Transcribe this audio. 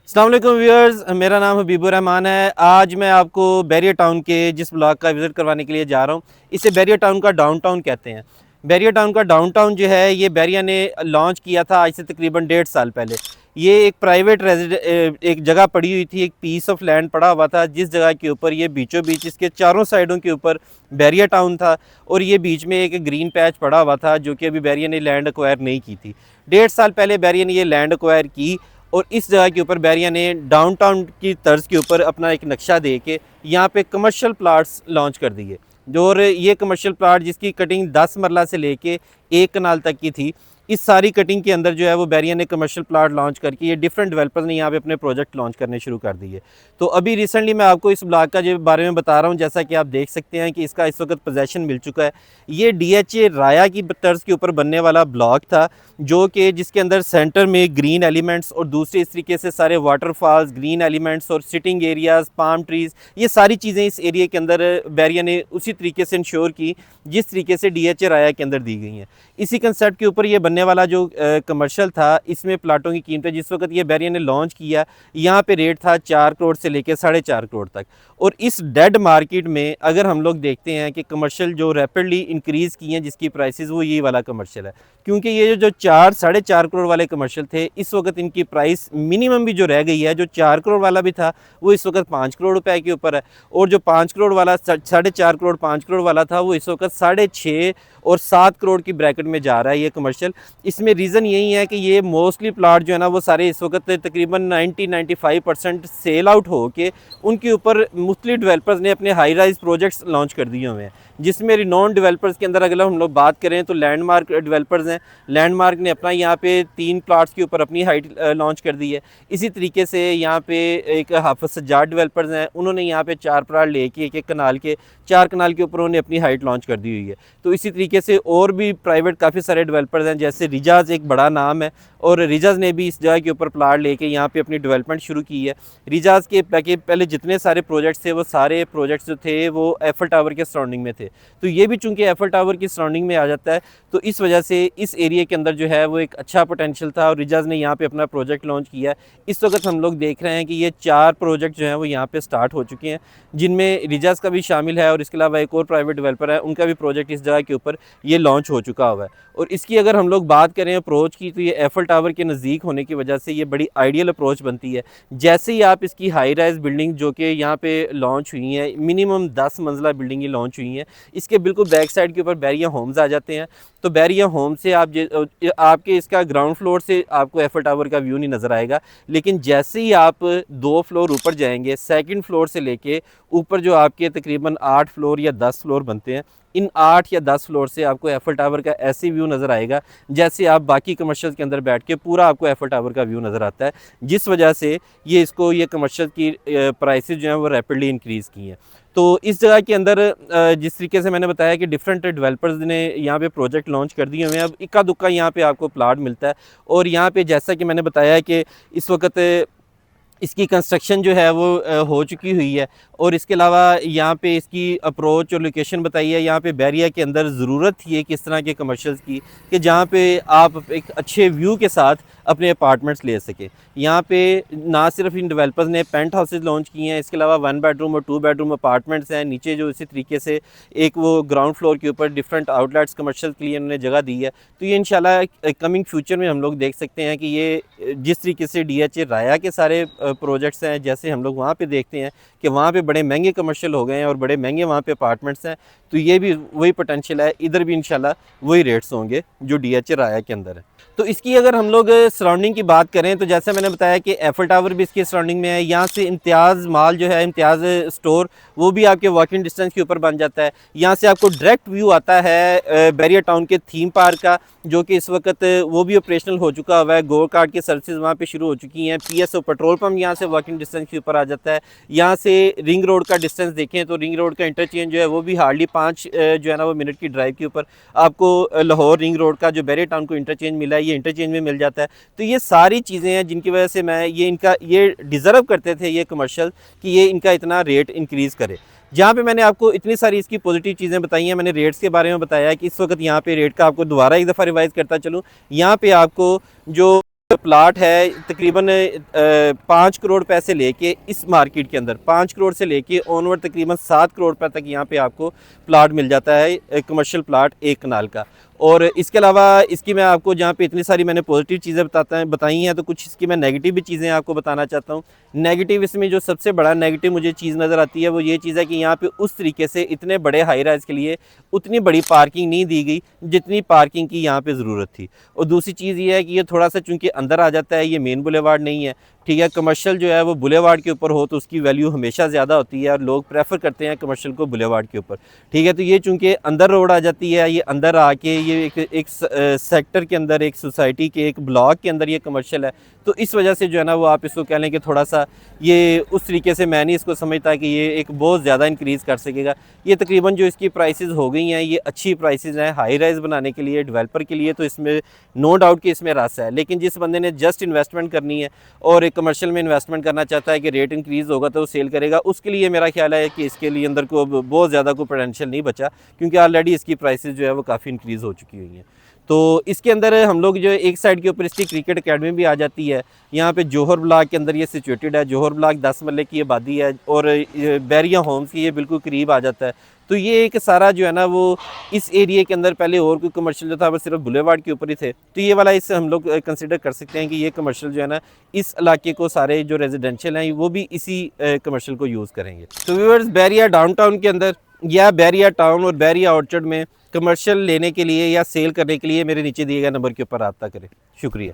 अस्सलाम वालेकुम व्यूअर्स, मेरा नाम हबीबुर रहमान है। आज मैं आपको बैरियर टाउन के जिस ब्लॉक का विज़िट करवाने के लिए जा रहा हूँ, इसे बैरियर टाउन का डाउनटाउन कहते हैं। बैरियर टाउन का डाउनटाउन जो है, ये बैरियर ने लॉन्च किया था आज से तकरीबन 1.5 साल पहले। ये एक प्राइवेट एक जगह पड़ी हुई थी, एक पीस ऑफ लैंड पड़ा हुआ था, जिस जगह के ऊपर ये बीचों बीच इसके चारों साइडों के ऊपर बैरियर टाउन था और ये बीच में एक ग्रीन पैच पड़ा हुआ था, जो कि अभी बैरियर ने लैंड एक्वायर नहीं की थी। 1.5 साल पहले बैरियर ने ये लैंड एक्वायर की और इस जगह के ऊपर बैरिया ने डाउनटाउन की तर्ज के ऊपर अपना एक नक्शा दे के यहाँ पे कमर्शियल प्लाट्स लॉन्च कर दिए। और ये कमर्शियल प्लाट जिसकी कटिंग 10 मरला से लेके 1 कनाल तक की थी, इस सारी कटिंग के अंदर जो है वो बैरिया ने कमर्शियल प्लाट लॉन्च करके ये डिफरेंट डेवलपर्स ने यहाँ पे अपने प्रोजेक्ट लॉन्च करने शुरू कर दिए। तो अभी रिसेंटली मैं आपको इस ब्लॉक का जो बारे में बता रहा हूँ, जैसा कि आप देख सकते हैं कि इसका इस वक्त पोजेसन मिल चुका है। ये DHA राया की तर्ज के ऊपर बनने वाला ब्लॉक था, जो कि जिसके अंदर सेंटर में ग्रीन एलिमेंट्स और दूसरे इस तरीके से सारे वाटरफॉल्स, ग्रीन एलिमेंट्स और सिटिंग एरियाज़, पाम ट्रीज़, ये सारी चीज़ें इस एरिया के अंदर बैरिया ने उसी तरीके से इंश्योर की जिस तरीके से DHA राया के अंदर दी गई हैं। इसी कंसेप्ट के ऊपर ये बनने वाला जो कमर्शियल था, इसमें प्लाटों की कीमतें जिस वक्त ये बैरिया ने लॉन्च किया, यहाँ पे रेट था 4 करोड़ से लेकर 4.5 करोड़ तक। और इस डेड मार्केट में अगर हम लोग देखते हैं कि कमर्शियल जो रैपिडली इंक्रीज़ किए हैं जिसकी प्राइसेस, वो ये वाला कमर्शियल है। क्योंकि ये जो 4-4.5 करोड़ वाले कमर्शियल थे, इस वक्त इनकी प्राइस मिनिमम भी जो रह गई है, जो 4 करोड़ वाला भी था वो इस वक्त 5 करोड़ रुपए के ऊपर है, और जो 5 करोड़ वाला 4.5 करोड़ 5 करोड़ वाला था वो इस वक्त 6.5 और 7 करोड़ की ब्रैकेट में जा रहा है ये कमर्शियल। इसमें रीज़न यही है कि ये मोस्टली प्लाट जो है ना, वो सारे इस वक्त तकरीबन 90-95% सेल आउट हो के उनके ऊपर मुख्तलिफ डेवलपर्स ने अपने हाई राइज प्रोजेक्ट्स लॉन्च कर दिए हुए हैं। जिसमें रिनोन डेवलपर्स के अंदर अगर हम लोग बात करें तो लैंडमार्क डेवलपर्स हैं। लैंडमार्क ने अपना यहाँ पे 3 प्लाट्स के ऊपर अपनी हाइट लॉन्च कर दी है। इसी तरीके से यहाँ पे एक हाफिज सज्जाद डेवलपर्स हैं, उन्होंने यहाँ पे 4 प्लाट लेके एक कनाल के 4 कनाल के ऊपर उन्होंने अपनी हाइट लॉन्च कर दी हुई है। तो इसी तरीके से और भी प्राइवेट काफ़ी सारे डेवलपर्स हैं, जैसे रिजाज एक बड़ा नाम है, और रिजाज ने भी इस जगह के ऊपर प्लाट लेके यहाँ पे अपनी डेवलपमेंट शुरू की है। रिजाज के पहले जितने सारे प्रोजेक्ट्स थे, वो सारे प्रोजेक्ट्स जो थे वो एफल टावर के सराउंडिंग में थे। तो ये भी चूंकि एफल टावर की सराउंडिंग में आ जाता है, तो इस वजह से इस एरिया के अंदर जो है वो एक अच्छा पोटेंशियल था और रिजाज ने यहाँ पे अपना प्रोजेक्ट लॉन्च किया है। इस वक्त हम लोग देख रहे हैं कि ये 4 प्रोजेक्ट जो हैं वो यहाँ पे स्टार्ट हो चुके हैं, जिनमें रिजाज का भी शामिल है और इसके अलावा एक और प्राइवेट डेवलपर है, उनका भी प्रोजेक्ट इस जगह के ऊपर ये लॉन्च हो चुका हुआ है। और इसकी अगर हम लोग बात करें अप्रोच की, तो ये एफल टावर के नज़दीक होने की वजह से ये बड़ी आइडियल अप्रोच बनती है। जैसे ही आप इसकी हाई राइज बिल्डिंग जो कि यहाँ पे लॉन्च हुई हैं, मिनिमम 10 मंजिला बिल्डिंग ये लॉन्च हुई हैं, इसके बिल्कुल बैक साइड के ऊपर बैरिया होम्स आ जाते हैं। तो बैरिया होम से आपके इसका ग्राउंड फ्लोर से आपको एफल टावर का व्यू नहीं नज़र आएगा, लेकिन जैसे ही आप 2 फ्लोर ऊपर जाएंगे, सेकंड फ्लोर से लेके ऊपर जो आपके तकरीबन 8 फ्लोर या 10 फ्लोर बनते हैं, इन 8 या 10 फ्लोर से आपको एफल टावर का ऐसे व्यू नज़र आएगा जैसे आप बाकी कमर्शियल के अंदर बैठ के पूरा आपको एफल टावर का व्यू नज़र आता है। जिस वजह से ये कमर्शियल की प्राइसेस जो हैं वो रैपिडली इंक्रीज़ की हैं। तो इस जगह के अंदर जिस तरीके से मैंने बताया कि डिफरेंट डेवलपर्स ने यहाँ पे प्रोजेक्ट लॉन्च कर दिए हुए हैं। अब इक्का दुक्का यहाँ पे आपको प्लाट मिलता है, और यहाँ पे जैसा कि मैंने बताया कि इस वक्त इसकी कंस्ट्रक्शन जो है वो हो चुकी हुई है। और इसके अलावा यहाँ पे इसकी अप्रोच और लोकेशन बताई है। यहाँ पे बैरिया के अंदर ज़रूरत थी एक इस तरह के कमर्शियल्स की कि जहाँ पे आप एक अच्छे व्यू के साथ अपने अपार्टमेंट्स ले सकें। यहाँ पे ना सिर्फ इन डेवलपर्स ने पेंट हाउसेज लॉन्च किए हैं, इसके अलावा 1 बेडरूम और 2 बेडरूम अपार्टमेंट्स हैं नीचे, जो इसी तरीके से एक वो ग्राउंड फ्लोर के ऊपर डिफरेंट आउटलेट्स कमर्शियल के लिए उन्होंने जगह दी है। तो ये इंशाल्लाह कमिंग फ्यूचर में हम लोग देख सकते हैं कि ये जिस तरीके से DHA राया के सारे प्रोजेक्ट्स हैं, जैसे हम लोग वहाँ पे देखते हैं कि वहाँ पे बड़े महंगे कमर्शियल हो गए हैं और बड़े महंगे वहाँ पे अपार्टमेंट्स हैं, तो ये भी वही पोटेंशियल है, इधर भी इंशाल्लाह वही रेट्स होंगे जो DHA राया के अंदर है। तो इसकी अगर हम लोग सराउंडिंग की बात करें, तो जैसे मैंने बताया कि एफल टावर भी इसकी सराउंडिंग में है। यहाँ से इम्तियाज़ माल जो है, इम्तियाज़ स्टोर, वो भी आपके वॉकिंग डिस्टेंस के ऊपर बन जाता है। यहाँ से आपको डायरेक्ट व्यू आता है बैरियर टाउन के थीम पार्क का, जो कि इस वक्त वो भी ऑपरेशनल हो चुका हुआ है। गो कार्ट की सर्विसेज वहाँ पे शुरू हो चुकी हैं। PSO पेट्रोल पम्प यहाँ से वॉकिंग डिस्टेंस के ऊपर आ जाता है। यहाँ से रिंग रोड का डिस्टेंस देखें तो रिंग रोड का इंटरचेंज जो है वो भी हार्डली 5 जो है ना वो मिनट की ड्राइव के ऊपर आपको लाहौर रिंग रोड का जो बैरियर टाउन को इंटरचेंज मिला है, ये इंटरचेंज में मिल जाता है। तो ये सारी चीज़ें हैं जिनकी वजह से मैं ये डिज़र्व करते थे ये कमर्शियल कि ये इनका इतना रेट इंक्रीज़ करे। जहाँ पे मैंने आपको इतनी सारी इसकी पॉजिटिव चीज़ें बताई हैं, मैंने रेट्स के बारे में बताया है कि इस वक्त यहाँ पे रेट का आपको दोबारा एक दफ़ा रिवाइज़ करता चलूँ। यहाँ पे आपको जो प्लाट है तकरीबन 5 करोड़ पैसे लेके इस मार्केट के अंदर 5 करोड़ से लेके ऑनवर्ड तकरीबन 7 करोड़ रुपए तक यहाँ पे आपको प्लाट मिल जाता है, कमर्शियल प्लाट 1 कनाल का। और इसके अलावा इसकी मैं आपको जहाँ पे इतनी सारी मैंने पॉजिटिव चीज़ें बताई हैं, तो कुछ इसकी मैं नेगेटिव भी चीज़ें आपको बताना चाहता हूँ। नेगेटिव इसमें जो सबसे बड़ा नेगेटिव मुझे चीज़ नज़र आती है वो ये चीज़ है कि यहाँ पे उस तरीके से इतने बड़े हाई राइज के लिए उतनी बड़ी पार्किंग नहीं दी गई जितनी पार्किंग की यहाँ पे ज़रूरत थी। और दूसरी चीज़ ये है कि ये थोड़ा सा चूँकि अंदर आ जाता है, ये मेन बुलेवार्ड नहीं है, ठीक है। कमर्शियल जो है वो बुलेवार्ड के ऊपर हो तो उसकी वैल्यू हमेशा ज़्यादा होती है और लोग प्रेफर करते हैं कमर्शियल को बुलेवार्ड के ऊपर, ठीक है। तो ये चूँकि अंदर रोड आ जाती है, ये अंदर आके ये एक सेक्टर के अंदर, एक सोसाइटी के एक ब्लॉक के अंदर ये कमर्शियल है, तो इस वजह से जो है ना वो आप इसको कह लें कि थोड़ा सा ये उस तरीके से मैं नहीं इसको समझता कि ये एक बहुत ज़्यादा इंक्रीज़ कर सकेगा। ये तकरीबन जो इसकी प्राइसेस हो गई हैं ये अच्छी प्राइसेस हैं हाई राइज बनाने के लिए, डेवलपर के लिए, तो इसमें नो डाउट कि इसमें रस है। लेकिन जिस बंदे ने जस्ट इन्वेस्टमेंट करनी है और एक कमर्शियल में इन्वेस्टमेंट करना चाहता है कि रेट इंक्रीज़ होगा तो वो सेल करेगा, उसके लिए मेरा ख्याल है कि इसके लिए अंदर को बहुत ज़्यादा कोई पोटेंशियल नहीं बचा, क्योंकि ऑलरेडी इसकी प्राइसेस जो है वो काफ़ी इंक्रीज़ हो चुकी हुई हैं। तो इसके अंदर हम लोग जो एक साइड के ऊपर इसकी क्रिकेट एकेडमी भी आ जाती है। यहाँ पे जौहर ब्लॉक के अंदर ये सिचुएटेड है। जौहर ब्लॉक 10 मरले की आबादी है और बैरिया होम्स की ये बिल्कुल करीब आ जाता है। तो ये एक सारा जो है ना वो इस एरिया के अंदर पहले और कोई कमर्शियल जो था वो सिर्फ बुलेवार्ड के ऊपर ही थे, तो ये वाला इससे हम लोग कंसिडर कर सकते हैं कि ये कमर्शियल जो है ना इस इलाके को सारे जो रेजिडेंशियल हैं वो भी इसी कमर्शियल को यूज़ करेंगे। तो व्यूअर्स, बैरिया डाउनटाउन के अंदर या बैरिया टाउन और बैरिया ऑर्चर्ड में कमर्शियल लेने के लिए या सेल करने के लिए मेरे नीचे दिए गए नंबर के ऊपर रब्ता करें। शुक्रिया।